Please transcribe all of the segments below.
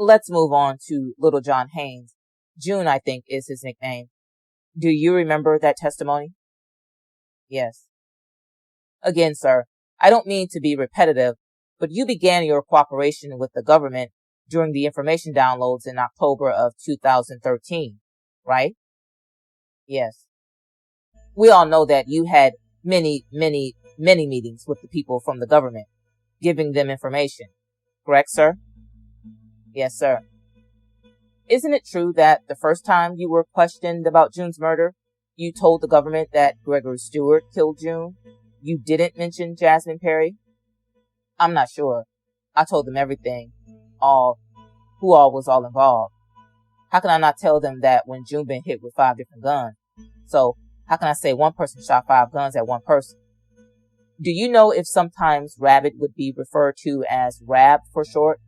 Let's move on to Little John Haynes. June, I think, is his nickname. Do you remember that testimony? Yes. Again, sir, I don't mean to be repetitive, but you began your cooperation with the government during the information downloads in October of 2013, right? Yes. We all know that you had many meetings with the people from the government, giving them information. Correct, sir? Yes, sir. Isn't it true that the first time you were questioned about June's murder, you told the government that Gregory Stewart killed June? You didn't mention Jasmine Perry? I'm not sure. I told them everything. Who all was involved. How can I not tell them that when June been hit with 5 different guns? So, how can I say one person shot 5 guns at one person? Do you know if sometimes Rabbit would be referred to as Rab for short?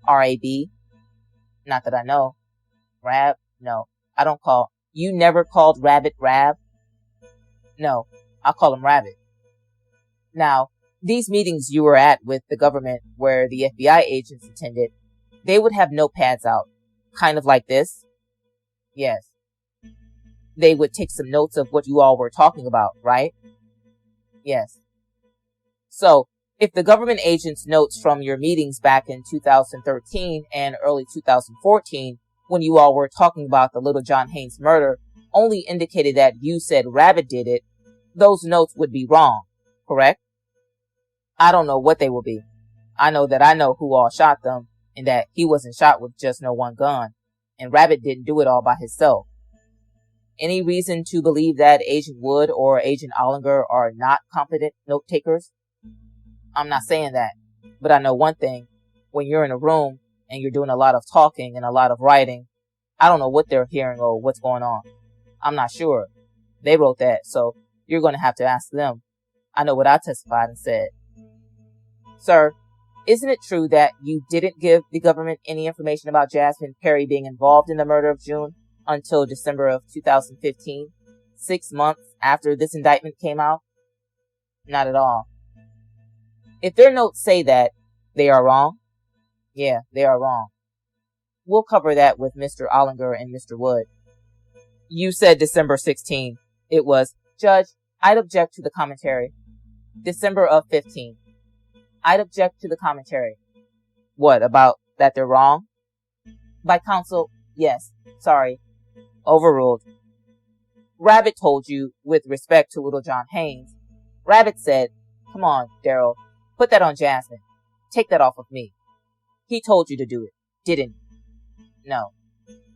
R-A-B? Not that I know. Rab? No. You never called Rabbit Rab? No. I call him Rabbit. Now, these meetings you were at with the government where the FBI agents attended, they would have notepads out. Kind of like this? Yes. They would take some notes of what you all were talking about, right? Yes. So, if the government agents' notes from your meetings back in 2013 and early 2014, when you all were talking about the Little John Haynes murder, only indicated that you said Rabbit did it, those notes would be wrong, correct? I don't know what they will be. I know that I know who all shot them, and that he wasn't shot with just no one gun, and Rabbit didn't do it all by himself. Any reason to believe that Agent Wood or Agent Ollinger are not competent note takers? I'm not saying that, but I know one thing. When you're in a room and you're doing a lot of talking and a lot of writing, I don't know what they're hearing or what's going on. I'm not sure. They wrote that, so you're going to have to ask them. I know what I testified and said. Sir, isn't it true that you didn't give the government any information about Jasmine Perry being involved in the murder of June until December of 2015, 6 months after this indictment came out? Not at all. If their notes say that, they are wrong? Yeah, they are wrong. We'll cover that with Mr. Ollinger and Mr. Wood. You said December 16. It was, Judge, I'd object to the commentary. December of 15. I'd object to the commentary. What, about that they're wrong? By counsel, yes. Sorry. Overruled. Rabbit told you, with respect to Little John Haynes. Rabbit said, come on, Darryl, put that on Jasmine. Take that off of me. He told you to do it, didn't he? No.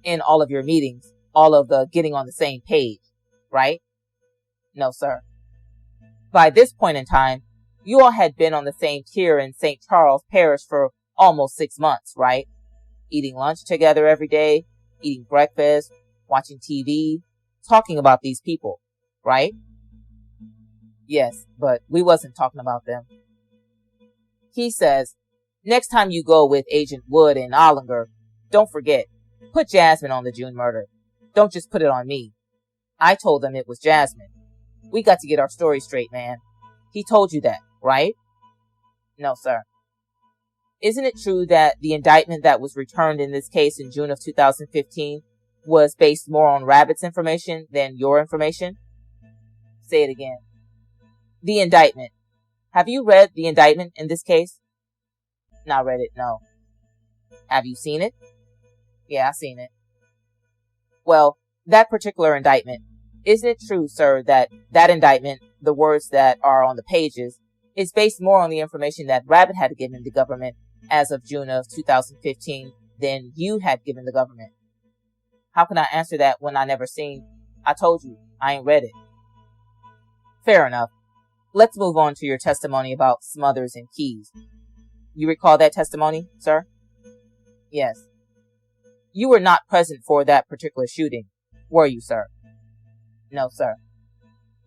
In all of your meetings, all of the getting on the same page, right? No, sir. By this point in time, you all had been on the same tier in St. Charles Parish for almost 6 months, right? Eating lunch together every day, eating breakfast, watching TV, talking about these people, right? Yes, but we wasn't talking about them. He says, next time you go with Agent Wood and Ollinger, don't forget, put Jasmine on the June murder. Don't just put it on me. I told them it was Jasmine. We got to get our story straight, man. He told you that, right? No, sir. Isn't it true that the indictment that was returned in this case in June of 2015 was based more on Rabbit's information than your information? Say it again. The indictment. Have you read the indictment in this case? Not read it, no. Have you seen it? Yeah, I've seen it. Well, that particular indictment, isn't it true, sir, that indictment, the words that are on the pages, is based more on the information that Rabbit had given the government as of June of 2015 than you had given the government? How can I answer that when I never seen? I told you, I ain't read it. Fair enough. Let's move on to your testimony about Smothers and Keys. You recall that testimony, sir? Yes. You were not present for that particular shooting, were you, sir? No, sir.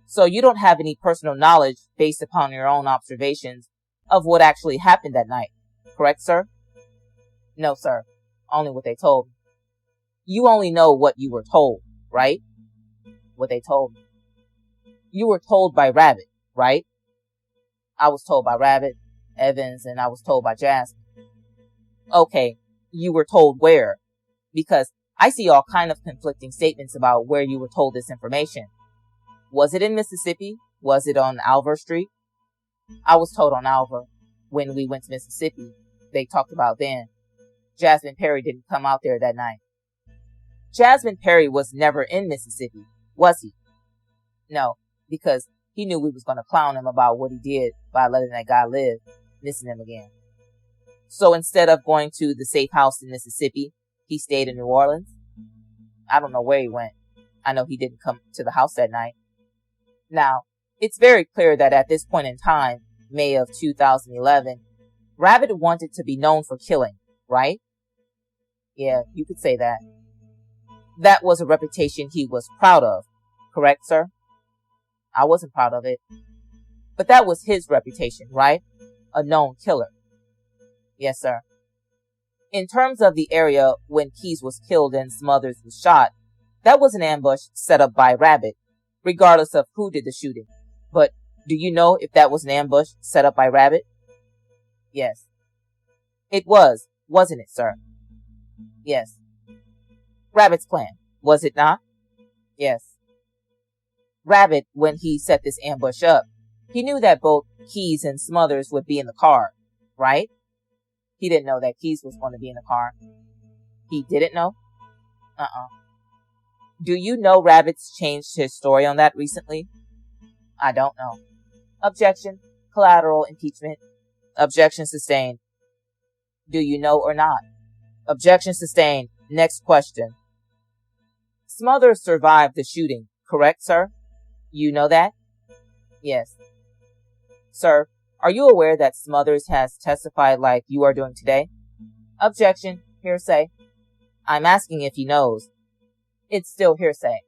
So you don't have any personal knowledge based upon your own observations of what actually happened that night, correct, sir? No, sir. Only what they told me. You only know what you were told, right? What they told me. You were told by Rabbit, right? I was told by Rabbit, Evans, and I was told by Jasmine. Okay, You were told where? Because I see all kind of conflicting statements about where you were told this information. Was it in Mississippi? Was it on Alver Street? I was told on Alver. When we went to Mississippi, they talked about then. Jasmine Perry didn't come out there that night. Jasmine Perry was never in Mississippi, was he? No, because he knew we was going to clown him about what he did by letting that guy live, missing him again. So instead of going to the safe house in Mississippi, he stayed in New Orleans. I don't know where he went. I know he didn't come to the house that night. Now, it's very clear that at this point in time, May of 2011, Rabbit wanted to be known for killing, right? Yeah, you could say that. That was a reputation he was proud of, correct, sir? I wasn't proud of it. But that was his reputation, right? A known killer. Yes, sir. In terms of the area when Keys was killed and Smothers was shot, that was an ambush set up by Rabbit, regardless of who did the shooting. But do you know if that was an ambush set up by Rabbit? Yes. It was, wasn't it, sir? Yes. Rabbit's plan, was it not? Yes. Rabbit, when he set this ambush up, he knew that both Keys and Smothers would be in the car, right? He didn't know that Keys was going to be in the car. He didn't know? Do you know Rabbit's changed his story on that recently? I don't know. Objection. Collateral impeachment. Objection sustained. Do you know or not? Objection sustained. Next question. Smothers survived the shooting, correct, sir? You know that? Yes. Sir, are you aware that Smothers has testified like you are doing today? Objection. Hearsay. I'm asking if he knows. It's still hearsay.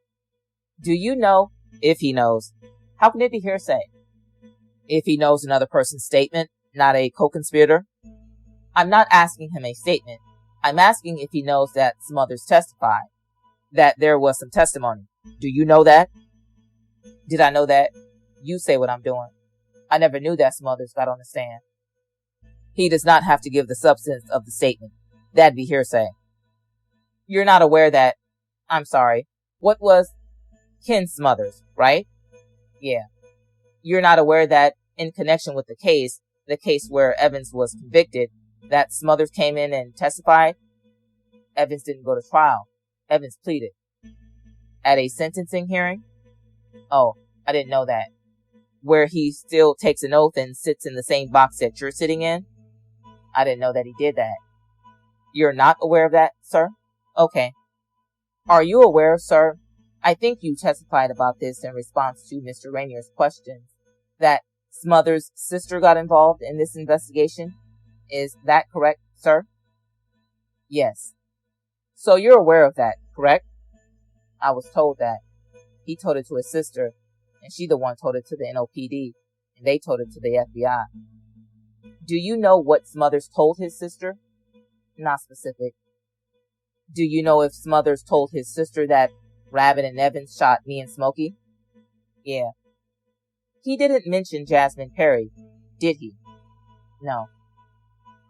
Do you know if he knows? How can it be hearsay? If he knows another person's statement, not a co-conspirator? I'm not asking him a statement. I'm asking if he knows that Smothers testified, that there was some testimony. Do you know that? Did I know that? You say what I'm doing. I never knew that Smothers got on the stand. He does not have to give the substance of the statement. That'd be hearsay. You're not aware that, I'm sorry, what was Ken Smothers, right? Yeah. You're not aware that in connection with the case where Evans was convicted, that Smothers came in and testified? Evans didn't go to trial. Evans pleaded. At a sentencing hearing? Oh, I didn't know that. Where he still takes an oath and sits in the same box that you're sitting in? I didn't know that he did that. You're not aware of that, sir? Okay. Are you aware, sir? I think you testified about this in response to Mr. Rainier's questions, that Smothers' sister got involved in this investigation. Is that correct, sir? Yes. So you're aware of that, correct? I was told that. He told it to his sister, and she the one told it to the NOPD, and they told it to the FBI. Do you know what Smothers told his sister? Not specific. Do you know if Smothers told his sister that Rabbit and Evans shot me and Smokey? Yeah. He didn't mention Jasmine Perry, did he? No.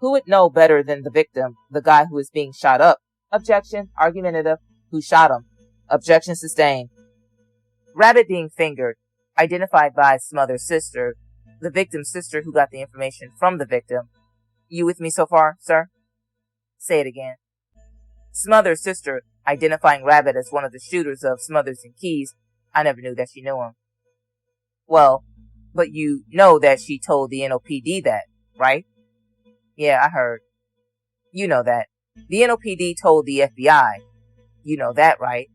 Who would know better than the victim, the guy who is being shot up? Objection. Argumentative. Who shot him? Objection sustained. Rabbit being fingered, identified by Smothers' sister, the victim's sister who got the information from the victim. You with me so far, sir? Say it again. Smothers' sister, identifying Rabbit as one of the shooters of Smothers and Keys. I never knew that she knew him. Well, but you know that she told the NOPD that, right? Yeah, I heard. You know that. The NOPD told the FBI. You know that, right?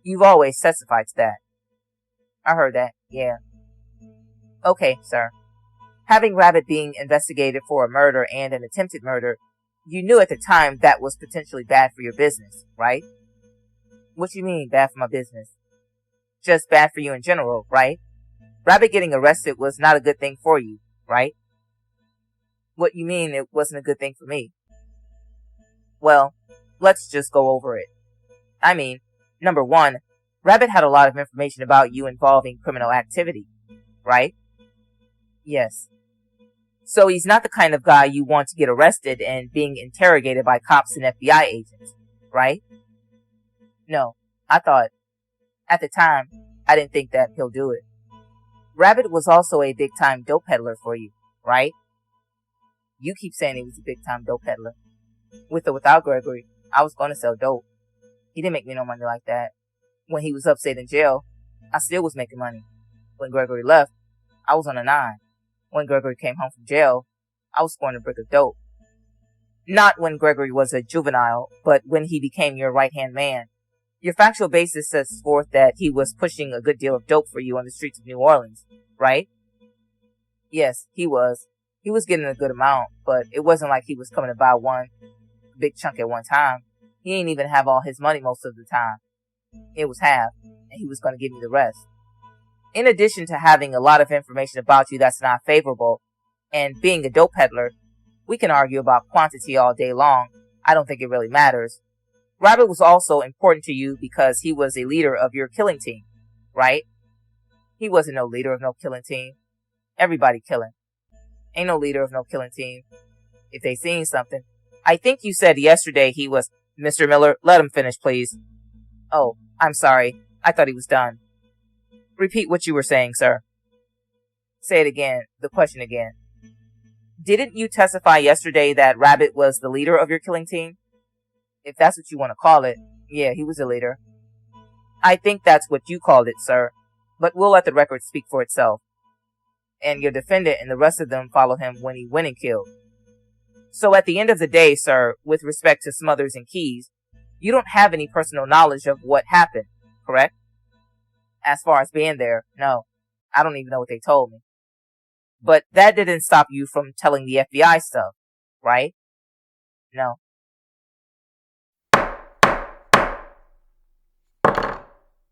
You've always testified to that. I heard that, yeah. Okay, sir. Having Rabbit being investigated for a murder and an attempted murder, you knew at the time that was potentially bad for your business, right? What you mean, bad for my business? Just bad for you in general, right? Rabbit getting arrested was not a good thing for you, right? What you mean it wasn't a good thing for me? Well, let's just go over it. I mean, number one, Rabbit had a lot of information about you involving criminal activity, right? Yes. So he's not the kind of guy you want to get arrested and being interrogated by cops and FBI agents, right? No, I thought, at the time, I didn't think that he'll do it. Rabbit was also a big-time dope peddler for you, right? You keep saying he was a big-time dope peddler. With or without Gregory, I was going to sell dope. He didn't make me no money like that. When he was upstate in jail, I still was making money. When Gregory left, I was on a 9. When Gregory came home from jail, I was scoring a brick of dope. Not when Gregory was a juvenile, but when he became your right-hand man. Your factual basis sets forth that he was pushing a good deal of dope for you on the streets of New Orleans, right? Yes, he was. He was getting a good amount, but it wasn't like he was coming to buy one big chunk at one time. He didn't even have all his money most of the time. It was half, and he was going to give me the rest. In addition to having a lot of information about you that's not favorable, and being a dope peddler, we can argue about quantity all day long. I don't think it really matters. Rabbit was also important to you because he was a leader of your killing team, right? He wasn't no leader of no killing team. Everybody killing. Ain't no leader of no killing team. If they seen something. I think you said yesterday he was... Mr. Miller, let him finish, please. Oh, I'm sorry. I thought he was done. Repeat what you were saying, sir. Say it again. The question again. Didn't you testify yesterday that Rabbit was the leader of your killing team? If that's what you want to call it. Yeah, he was the leader. I think that's what you called it, sir. But we'll let the record speak for itself. And your defendant and the rest of them follow him when he went and killed. So at the end of the day, sir, with respect to Smothers and Keys, you don't have any personal knowledge of what happened, correct? As far as being there, no. I don't even know what they told me. But that didn't stop you from telling the FBI stuff, right? No.